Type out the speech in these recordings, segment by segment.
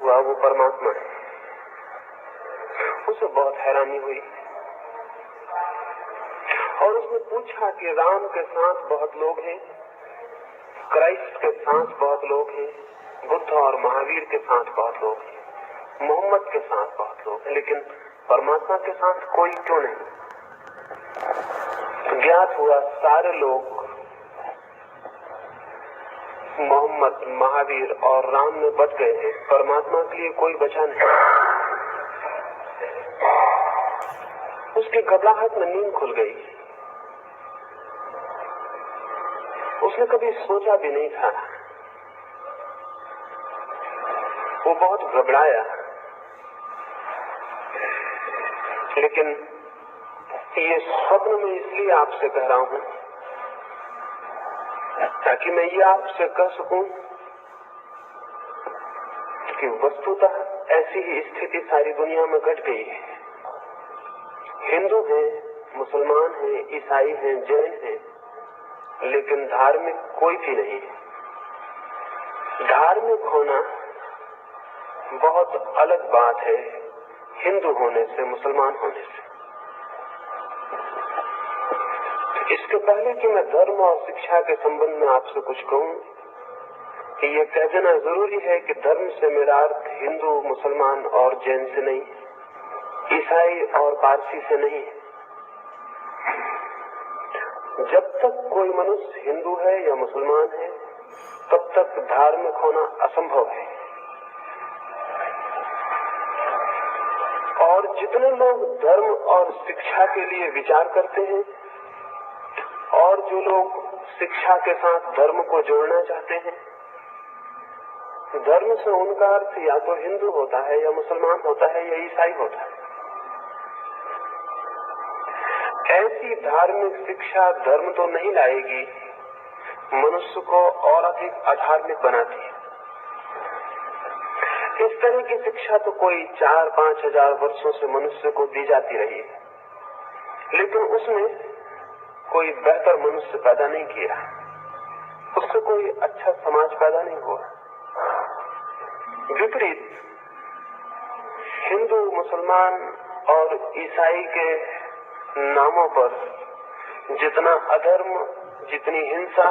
हुआ वो परमात्मा है। उसे बहुत हैरानी हुई और उसने पूछा कि राम के साथ बहुत लोग हैं, क्राइस्ट के साथ बहुत लोग हैं, बुद्ध और महावीर के साथ बहुत लोग हैं, मोहम्मद के साथ बहुत लोग हैं, लेकिन परमात्मा के साथ कोई क्यों नहीं? ज्ञात हुआ सारे लोग मोहम्मद, महावीर और राम में बच गए हैं, परमात्मा के लिए कोई बचा नहीं। उसकी घबराहट में नींद खुल गई। उसने कभी सोचा भी नहीं था। वो बहुत घबराया, लेकिन ये स्वप्न में इसलिए आपसे कह रहा हूं ताकि मैं ये आपसे कह सकूं कि वस्तुतः ऐसी ही स्थिति सारी दुनिया में घट गई है। हिंदू हैं, मुसलमान हैं, ईसाई हैं, जैन हैं, लेकिन धार्मिक कोई भी नहीं। धार्मिक होना बहुत अलग बात है हिंदू होने से, मुसलमान होने से। इसके पहले कि मैं धर्म और शिक्षा के संबंध में आपसे कुछ कहूं, कि ये कह देना जरूरी है कि धर्म से मेरा अर्थ हिंदू, मुसलमान और जैन से नहीं, ईसाई और पारसी से नहीं। जब तक कोई मनुष्य हिंदू है या मुसलमान है, तब तक धार्मिक होना असंभव है। और जितने लोग धर्म और शिक्षा के लिए विचार करते हैं और जो लोग शिक्षा के साथ धर्म को जोड़ना चाहते हैं, धर्म से उनका अर्थ या तो हिंदू होता है या मुसलमान होता है या ईसाई होता है। ऐसी धार्मिक शिक्षा धर्म तो नहीं लाएगी, मनुष्य को और अधिक अधार्मिक बनाती है। इस तरह की शिक्षा तो कोई 4-5 हजार वर्षों से मनुष्य को दी जाती रही है, लेकिन उसने कोई बेहतर मनुष्य पैदा नहीं किया, उससे कोई अच्छा समाज पैदा नहीं हुआ। विपरीत हिंदू, मुसलमान और ईसाई के नामों पर जितना अधर्म, जितनी हिंसा,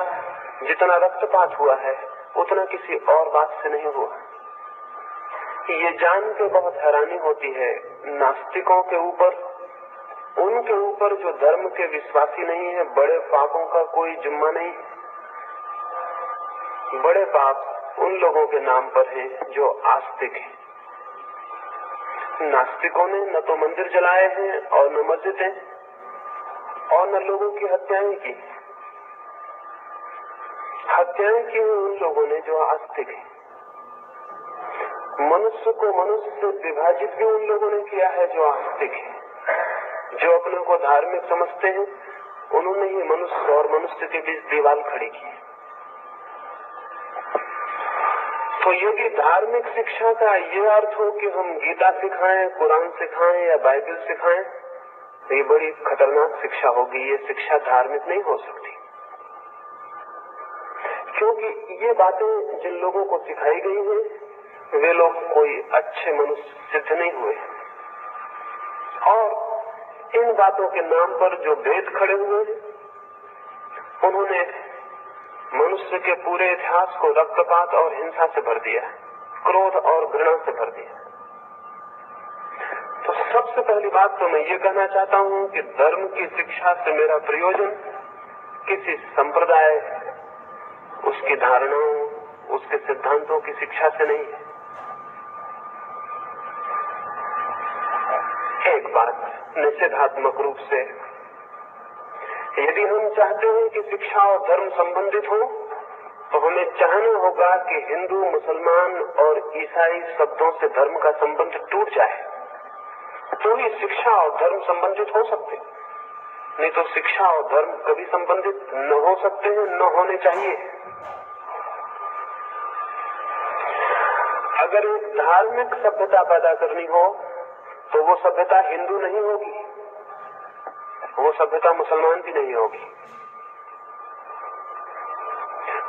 जितना रक्तपात हुआ है, उतना किसी और बात से नहीं हुआ। ये जान के बहुत हैरानी होती है नास्तिकों के ऊपर, उनके ऊपर जो धर्म के विश्वासी नहीं है, बड़े पापों का कोई जिम्मा नहीं। बड़े पाप उन लोगों के नाम पर हैं जो आस्तिक हैं। नास्तिकों ने न तो मंदिर जलाए हैं और न मस्जिदें और न लोगों की हत्याएं की। हत्याएं की उन लोगों ने जो आस्तिक हैं। मनुष्य को मनुष्य से विभाजित भी उन लोगों ने किया है जो आस्तिक है। जो अपने को धार्मिक समझते हैं, उन्होंने ही मनुष्य और मनुष्य के बीच दीवार खड़ी की। तो यदि धार्मिक शिक्षा का ये अर्थ हो कि हम गीता सिखाएं, कुरान सिखाएं या बाइबल सिखाएं, तो ये बड़ी खतरनाक शिक्षा होगी। ये शिक्षा धार्मिक नहीं हो सकती, क्योंकि ये बातें जिन लोगों को सिखाई गई हैं, वे लोग कोई अच्छे मनुष्य सिद्ध नहीं हुए। और इन बातों के नाम पर जो भेद खड़े हुए, उन्होंने मनुष्य के पूरे इतिहास को रक्तपात और हिंसा से भर दिया, क्रोध और घृणा से भर दिया। तो सबसे पहली बात तो मैं ये कहना चाहता हूं कि धर्म की शिक्षा से मेरा प्रयोजन किसी संप्रदाय, उसकी धारणाओं, उसके सिद्धांतों की शिक्षा से नहीं है। एक बात निषेधात्मक रूप से, यदि हम चाहते हैं कि शिक्षा और धर्म संबंधित हो, तो हमें चाहना होगा कि हिंदू, मुसलमान और ईसाई शब्दों से धर्म का संबंध टूट जाए, तो ही शिक्षा और धर्म संबंधित हो सकते। नहीं तो शिक्षा और धर्म कभी संबंधित न हो सकते हैं, न होने चाहिए। अगर एक धार्मिक सभ्यता पैदा करनी हो, तो वो सभ्यता हिंदू नहीं होगी, वो सभ्यता मुसलमान भी नहीं होगी,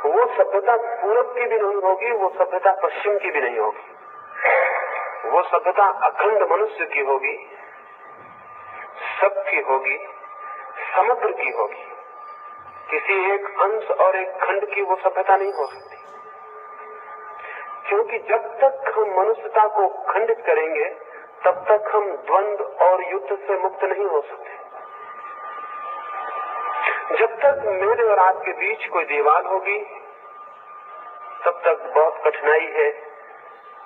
वो सभ्यता पूरब की भी नहीं होगी, वो सभ्यता पश्चिम की भी नहीं होगी। वो सभ्यता अखंड मनुष्य की होगी, सबकी होगी, समग्र की होगी। किसी एक अंश और एक खंड की वो सभ्यता नहीं हो सकती, क्योंकि जब तक हम मनुष्यता को खंडित करेंगे तब तक हम द्वंद्व और युद्ध से मुक्त नहीं हो सकते। जब तक मेरे और आपके बीच कोई दीवार होगी तब तक बहुत कठिनाई है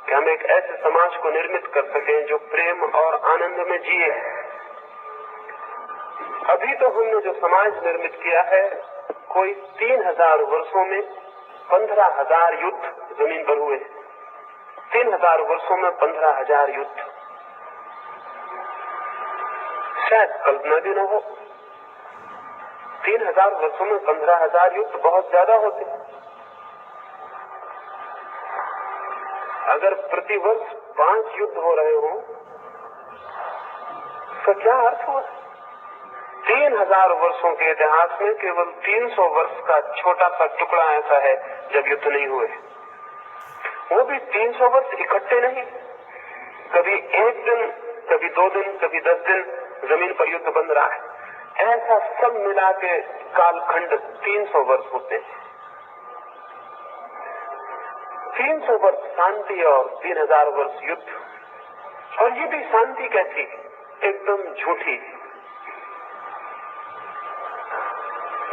कि हम एक ऐसे समाज को निर्मित कर सकें जो प्रेम और आनंद में जिए। अभी तो हमने जो समाज निर्मित किया है, कोई 3000 वर्षों में 15,000 युद्ध जमीन पर हुए। 3000 वर्षों में 15,000 युद्ध, शायद कल्पना भी न हो। 3000 वर्षों में 15,000 युद्ध बहुत ज्यादा होते। अगर प्रतिवर्ष 5 युद्ध हो रहे हो तो क्या अर्थ हुआ? 3000 वर्षों के इतिहास में केवल 300 वर्ष का छोटा सा टुकड़ा ऐसा है जब युद्ध नहीं हुए। वो भी 300 वर्ष इकट्ठे नहीं, कभी एक दिन, कभी 2 दिन, कभी 10 दिन जमीन पर युद्ध बंद रहा है। ऐसा सब मिला के कालखंड 300 वर्ष होते हैं। 300 वर्ष शांति और 3000 वर्ष युद्ध। और ये भी शांति कैसी, एकदम झूठी।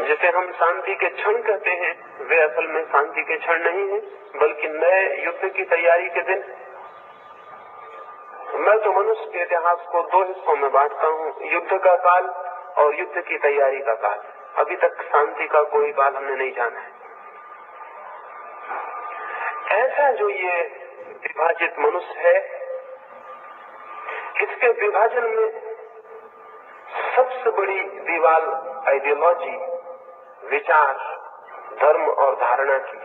जिसे हम शांति के क्षण कहते हैं, वे असल में शांति के क्षण नहीं है, बल्कि नए युद्ध की तैयारी के दिन। मैं तो मनुष्य के इतिहास को 2 हिस्सों में बांटता हूँ, युद्ध का काल और युद्ध की तैयारी का काल। अभी तक शांति का कोई काल हमने नहीं जाना है। ऐसा जो ये विभाजित मनुष्य है, इसके विभाजन में सबसे बड़ी दीवार आइडियोलॉजी, विचार, धर्म और धारणा की।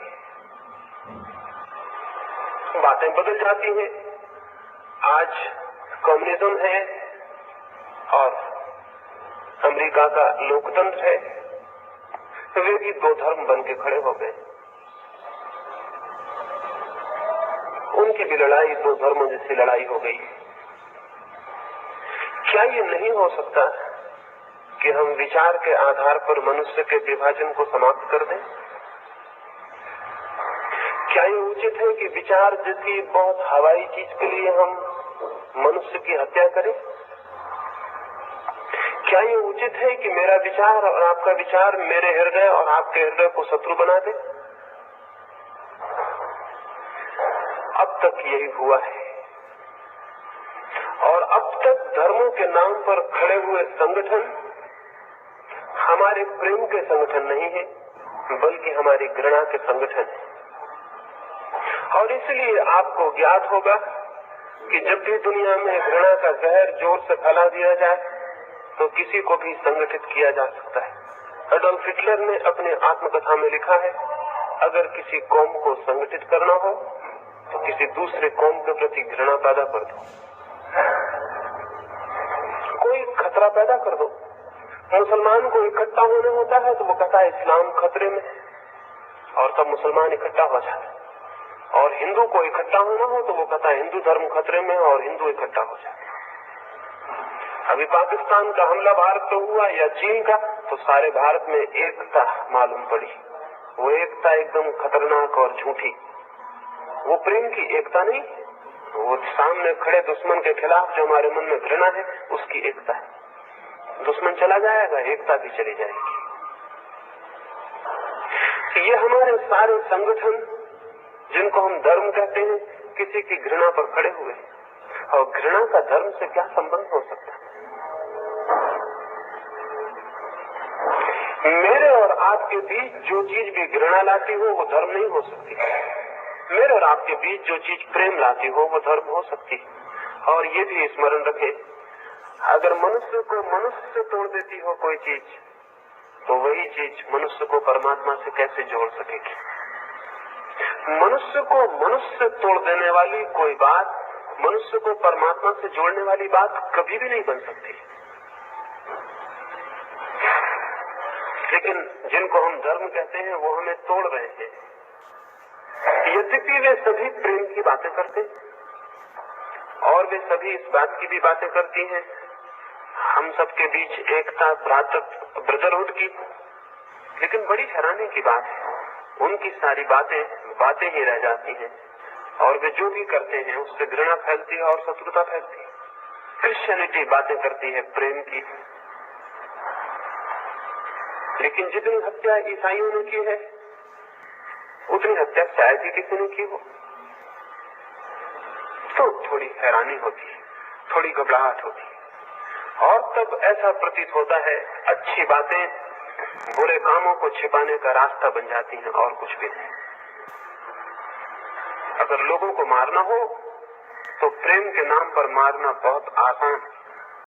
बातें बदल जाती हैं। आज कम्युनिज्म है और अमेरिका का लोकतंत्र है, तो वे भी 2 धर्म बन के खड़े हो गए। उनकी भी लड़ाई 2 धर्मों जैसी लड़ाई हो गई। क्या ये नहीं हो सकता कि हम विचार के आधार पर मनुष्य के विभाजन को समाप्त कर दें? क्या ये उचित है कि विचार जैसी बहुत हवाई चीज के लिए हम मनुष्य की हत्या करें? क्या ये उचित है कि मेरा विचार और आपका विचार मेरे हृदय और आपके हृदय को शत्रु बना दे? अब तक यही हुआ है। और अब तक धर्मों के नाम पर खड़े हुए संगठन हमारे प्रेम के संगठन नहीं है, बल्कि हमारी घृणा के संगठन है। और इसलिए आपको ज्ञात होगा कि जब भी दुनिया में घृणा का जहर जोर से फैला दिया जाए तो किसी को भी संगठित किया जा सकता है। एडोल्फ हिटलर ने अपने आत्मकथा में लिखा है, अगर किसी कौम को संगठित करना हो तो किसी दूसरे कौम के प्रति घृणा पैदा कर दो, कोई खतरा पैदा कर दो। मुसलमान को इकट्ठा होना होता है तो वो कहता है इस्लाम खतरे में, और तब मुसलमान इकट्ठा हो जाता है। और हिंदू को इकट्ठा होना हो तो वो कहता है हिंदू धर्म खतरे में, और हिंदू इकट्ठा हो जाते हैं। अभी पाकिस्तान का हमला भारत पे हुआ या चीन का, तो सारे भारत में एकता मालूम पड़ी। वो एकता एकदम खतरनाक और झूठी। वो प्रेम की एकता नहीं, वो सामने खड़े दुश्मन के खिलाफ जो हमारे मन में घृणा है उसकी एकता है। दुश्मन चला जाएगा, एकता भी चली जाएगी। ये हमारे सारे संगठन जिनको हम धर्म कहते हैं, किसी की घृणा पर खड़े हुए। और घृणा का धर्म से क्या संबंध हो सकता है? मेरे और आपके बीच जो चीज भी घृणा लाती हो वो धर्म नहीं हो सकती। मेरे और आपके बीच जो चीज प्रेम लाती हो वो धर्म हो सकती। और ये भी स्मरण रखें, अगर मनुष्य को मनुष्य से तोड़ देती हो कोई चीज, तो वही चीज मनुष्य को परमात्मा से कैसे जोड़ सकेगी? मनुष्य को मनुष्य से तोड़ देने वाली कोई बात मनुष्य को परमात्मा से जोड़ने वाली बात कभी भी नहीं बन सकती। लेकिन जिनको हम धर्म कहते हैं वो हमें तोड़ रहे हैं। यद्यपि वे सभी प्रेम की बातें करते, और वे सभी इस बात की भी बातें करती हैं, हम सबके बीच एकता, भ्रातृत्व, ब्रदरहुड की। लेकिन बड़ी हैरानी की बात है, उनकी सारी बातें ही रह जाती हैं, और वे जो भी करते हैं उससे घृणा फैलती है और शत्रुता फैलती है। क्रिश्चियनिटी बातें करती है प्रेम की, लेकिन जितनी हत्या ईसाइयों ने की है उतनी हत्या शायद ही किसी ने की हो। तो थोड़ी हैरानी होती है, थोड़ी घबराहट होती है, और तब ऐसा प्रतीत होता है अच्छी बातें बुरे कामों को छिपाने का रास्ता बन जाती हैं और कुछ भी नहीं। अगर लोगों को मारना हो तो प्रेम के नाम पर मारना बहुत आसान है।